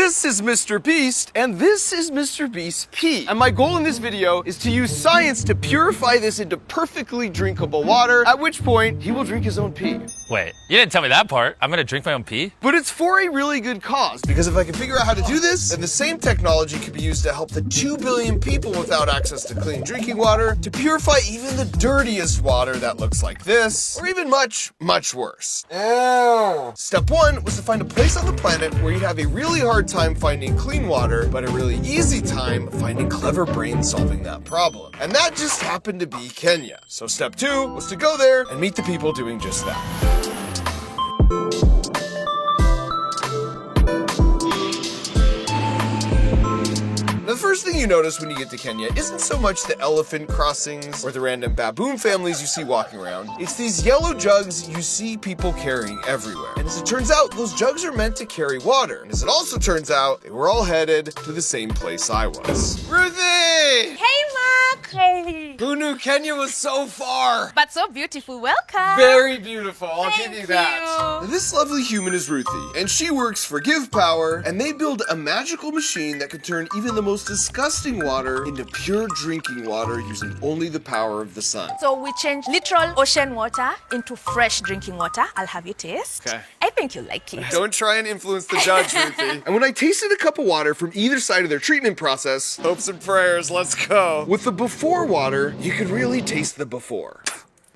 This is MrBeast, and this is MrBeast's pee. And my goal in this video is to use science to purify this into perfectly drinkable water, at which point he will drink his own pee. Wait, you didn't tell me that part. I'm gonna drink my own pee? But it's for a really good cause, because if I can figure out how to do this, then the same technology could be used to help the 2 billion people without access to clean drinking water to purify even the dirtiest water that looks like this, or even much, much worse. Ew. Step 1 was to find a place on the planet where you'd have a really hard time finding clean water, but a really easy time finding clever brains solving that problem. And that just happened to be Kenya. So step 2 was to go there and meet the people doing just that. The first thing you notice when you get to Kenya isn't so much the elephant crossings or the random baboon families you see walking around. It's these yellow jugs you see people carrying everywhere. And as it turns out, those jugs are meant to carry water. And as it also turns out, they were all headed to the same place I was. Ruthie! Hey, Mark! Hey! Who knew Kenya was so far? But so beautiful. Welcome! Very beautiful, I'll give you Thank that. you. Now, this lovely human is Ruthie, and she works for Give Power, and they build a magical machine that can turn even the most disgusting water into pure drinking water using only the power of the sun. So we change literal ocean water into fresh drinking water. I'll have you taste. Okay. I think you'll like it. Don't try and influence the judge, Ruthie. And when I tasted a cup of water from either side of their treatment process, hopes and prayers, let's go. With the before water, you could really taste the before.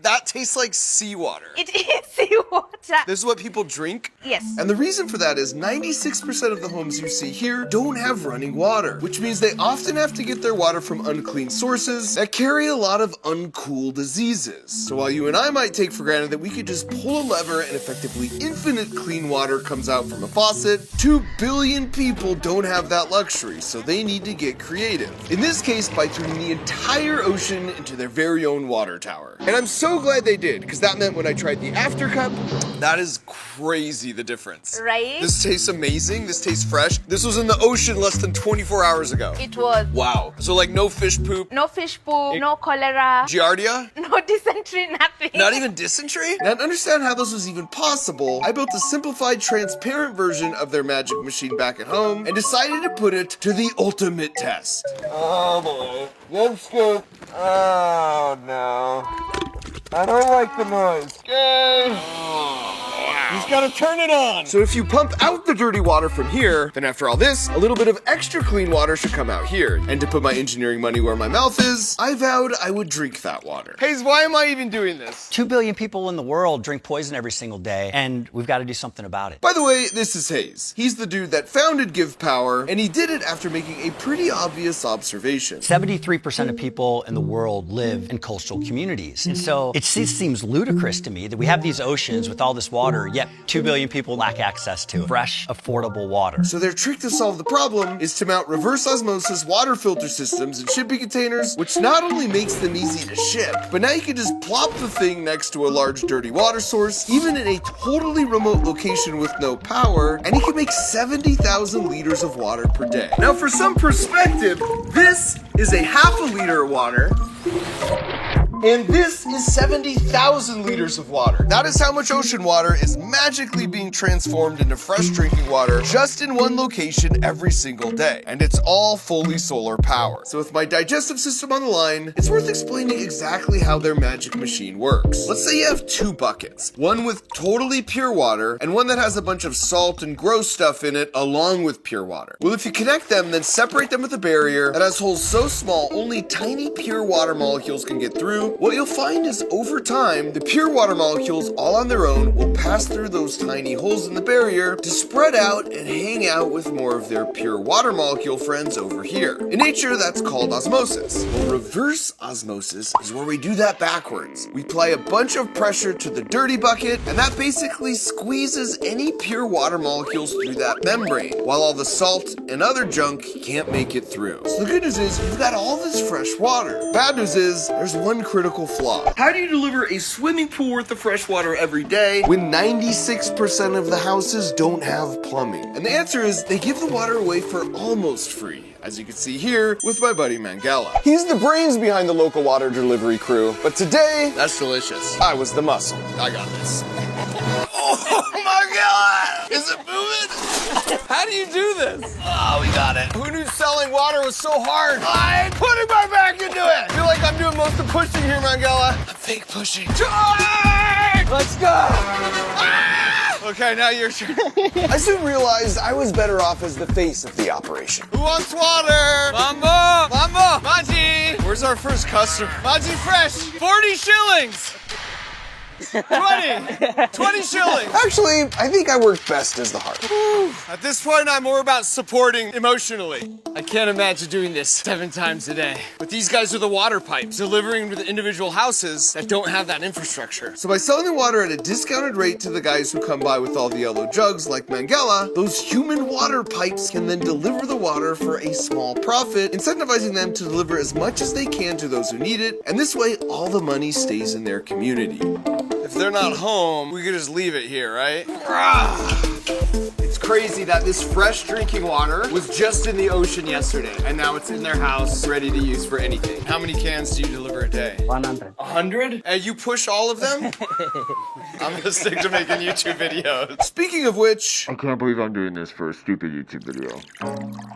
That tastes like seawater. It is seawater. This is what people drink? Yes. And the reason for that is 96% of the homes you see here don't have running water, which means they often have to get their water from unclean sources that carry a lot of uncool diseases. So while you and I might take for granted that we could just pull a lever and effectively infinite clean water comes out from a faucet, 2 billion people don't have that luxury, so they need to get creative. In this case, by turning the entire ocean into their very own water tower. And I'm so glad they did, because that meant when I tried the after cup, that is crazy the difference. Right? This tastes amazing, this tastes fresh. This was in the ocean less than 24 hours ago. It was. Wow. So like no fish poop, No fish poop, no cholera, giardia, no dysentery, nothing. not even dysentery? Now to understand how this was even possible, I built a simplified, transparent version of their magic machine back at home and decided to put it to the ultimate test. Oh boy. Let's go. Oh no. I don't like the noise. He's gotta turn it on. So if you pump out the dirty water from here, then after all this, a little bit of extra clean water should come out here. And to put my engineering money where my mouth is, I vowed I would drink that water. Hayes, why am I even doing this? 2 billion people in the world drink poison every single day, and we've got to do something about it. By the way, this is Hayes. He's the dude that founded Give Power, and he did it after making a pretty obvious observation. 73% of people in the world live in coastal communities. And so it seems ludicrous to me that we have these oceans with all this water, yet 2 billion people lack access to fresh, affordable water. So their trick to solve the problem is to mount reverse osmosis water filter systems in shipping containers, which not only makes them easy to ship, but now you can just plop the thing next to a large dirty water source, even in a totally remote location with no power, and you can make 70,000 liters of water per day. Now for some perspective, this is a half a liter of water, and this is 70,000 liters of water. That is how much ocean water is magically being transformed into fresh drinking water just in one location every single day. And it's all fully solar powered. So with my digestive system on the line, it's worth explaining exactly how their magic machine works. Let's say you have 2 buckets, one with totally pure water and one that has a bunch of salt and gross stuff in it along with pure water. Well, if you connect them, then separate them with a barrier that has holes so small only tiny pure water molecules can get through, what you'll find is over time, the pure water molecules all on their own will pass through those tiny holes in the barrier to spread out and hang out with more of their pure water molecule friends over here. In nature, that's called osmosis. Well, reverse osmosis is where we do that backwards. We apply a bunch of pressure to the dirty bucket, and that basically squeezes any pure water molecules through that membrane, while all the salt and other junk can't make it through. So the good news is, you've got all this fresh water. Bad news is, there's one critical flaw. How do you deliver a swimming pool worth of fresh water every day when 96% of the houses don't have plumbing? And the answer is they give the water away for almost free, as you can see here with my buddy Mangala. He's the brains behind the local water delivery crew, but today, that's delicious. I was the muscle. I got this. Oh my God! Is it moving? How do you do this? Oh, we got it. Who knew selling water was so hard? I'm putting my back into it. I feel like I'm doing most of the pushing here, Mangala. I'm fake pushing. Charge! Let's go. Ah! Okay, now your turn. I soon realized I was better off as the face of the operation. Who wants water? Mambo! Mambo! Maji! Where's our first customer? Maji Fresh! 40 shillings! 20 shillings. Actually, I think I work best as the heart. At this point, I'm more about supporting emotionally. I can't imagine doing this 7 times a day. But these guys are the water pipes, delivering to the individual houses that don't have that infrastructure. So by selling the water at a discounted rate to the guys who come by with all the yellow jugs like Mangala, those human water pipes can then deliver the water for a small profit, incentivizing them to deliver as much as they can to those who need it, and this way all the money stays in their community. If they're not home, we could just leave it here, right? It's crazy that this fresh drinking water was just in the ocean yesterday, and now it's in their house, ready to use for anything. How many cans do you deliver a day? 100. 100? And you push all of them? I'm gonna stick to making YouTube videos. Speaking of which, I can't believe I'm doing this for a stupid YouTube video.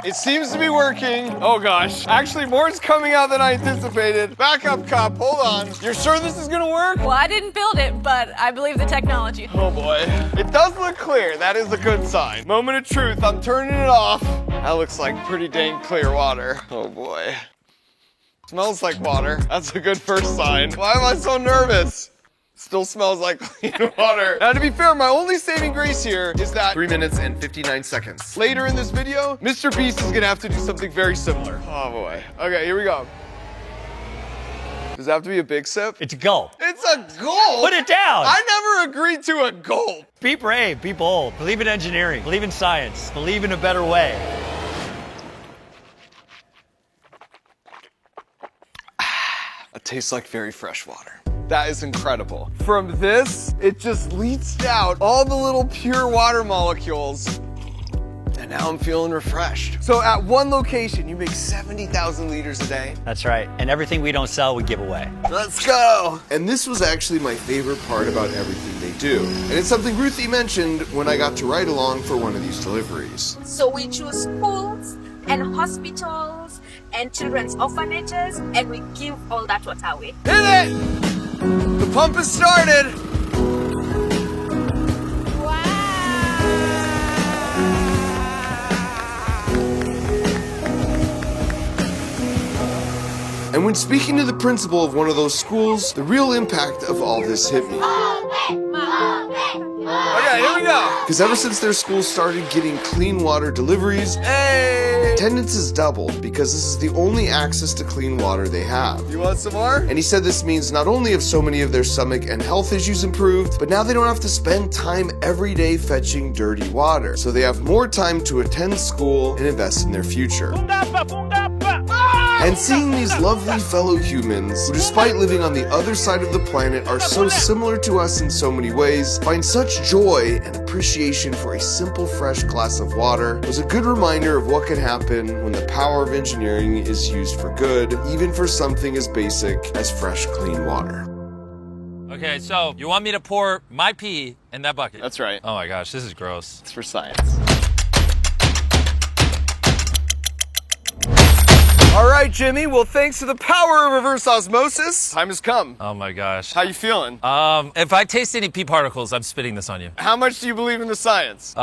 It seems to be working. Oh gosh, actually more is coming out than I anticipated. Back up, cop, hold on. You're sure this is gonna work? Well, I didn't build it, but I believe the technology. Oh boy. It does look clear. That is a good sign. Moment of truth. I'm turning it off. That looks like pretty dang clear water. Oh boy. Smells like water. That's a good first sign. Why am I so nervous? Still smells like clean water. Now to be fair, my only saving grace here is that 3 minutes and 59 seconds. Later in this video, MrBeast is gonna have to do something very similar. Oh boy. Okay, here we go. Does it have to be a big sip? It's a gulp. It's a gulp? Put it down. I never agreed to a gulp. Be brave, be bold, believe in engineering, believe in science, believe in a better way. It tastes like very fresh water. That is incredible. From this, it just leached out all the little pure water molecules. And now I'm feeling refreshed. So at one location, you make 70,000 liters a day. That's right. And everything we don't sell, we give away. Let's go. And this was actually my favorite part about everything they do. And it's something Ruthie mentioned when I got to ride along for one of these deliveries. So we choose schools and hospitals and children's orphanages, and we give all that water away. Hit it! The pump has started. And when speaking to the principal of one of those schools, the real impact of all this hit me. Okay, here we go. Because ever since their school started getting clean water deliveries, attendance has doubled because this is the only access to clean water they have. You want some more? And he said this means not only have so many of their stomach and health issues improved, but now they don't have to spend time every day fetching dirty water. So they have more time to attend school and invest in their future. And seeing these lovely fellow humans, who despite living on the other side of the planet are so similar to us in so many ways, find such joy and appreciation for a simple fresh glass of water, was a good reminder of what can happen when the power of engineering is used for good, even for something as basic as fresh, clean water. Okay, so you want me to pour my pee in that bucket? That's right. Oh my gosh, this is gross. It's for science. All right, Jimmy. Well, thanks to the power of reverse osmosis, time has come. Oh my gosh. How you feeling? If I taste any pee particles, I'm spitting this on you. How much do you believe in the science?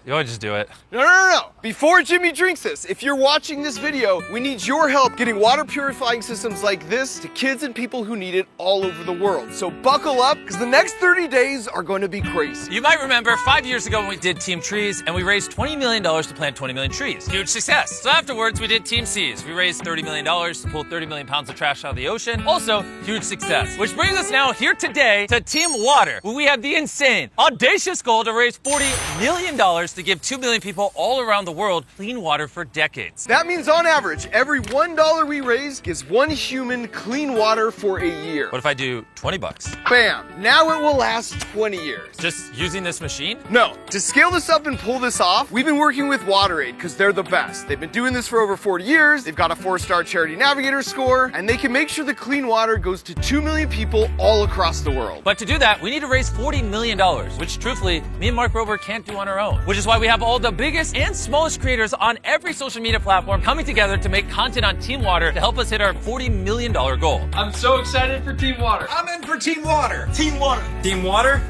You want to just do it? No. Before Jimmy drinks this, if you're watching this video, we need your help getting water purifying systems like this to kids and people who need it all over the world. So buckle up, because the next 30 days are going to be crazy. You might remember 5 years ago when we did Team Trees, and we raised $20 million to plant 20 million trees. Huge success. So afterwards, we did Team Seas. We raised $30 million to pull 30 million pounds of trash out of the ocean. Also, huge success. Which brings us now here today to Team Water, where we have the insane, audacious goal to raise $40 million to give 2 million people all around the world clean water for decades. That means on average, every $1 we raise gives one human clean water for a year. What if I do 20 bucks? Bam! Now it will last 20 years. Just using this machine? No. To scale this up and pull this off, we've been working with WaterAid because they're the best. They've been doing this for over 40 years, they've got a 4-star Charity Navigator score, and they can make sure the clean water goes to 2 million people all across the world. But to do that, we need to raise $40 million, which truthfully, me and Mark Rober can't do on our own. Which is is why we have all the biggest and smallest creators on every social media platform coming together to make content on Team Water to help us hit our $40 million goal. I'm so excited for Team Water. I'm in for Team Water. Team Water. Team Water?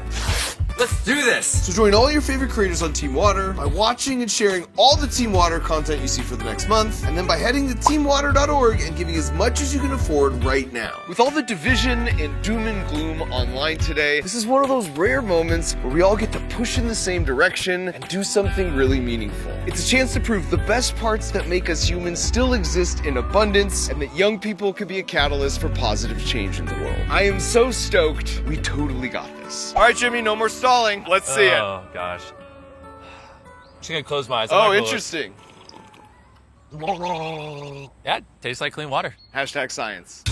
Let's do this. So join all your favorite creators on Team Water by watching and sharing all the Team Water content you see for the next month, and then by heading to teamwater.org and giving as much as you can afford right now. With all the division and doom and gloom online today, this is one of those rare moments where we all get to push in the same direction and do something really meaningful. It's a chance to prove the best parts that make us humans still exist in abundance, and that young people can be a catalyst for positive change in the world. I am so stoked. We totally got this. All right, Jimmy, no more stalling. Let's see it. Oh, gosh. I'm just gonna close my eyes. Oh, interesting. Yeah, it tastes like clean water. #science.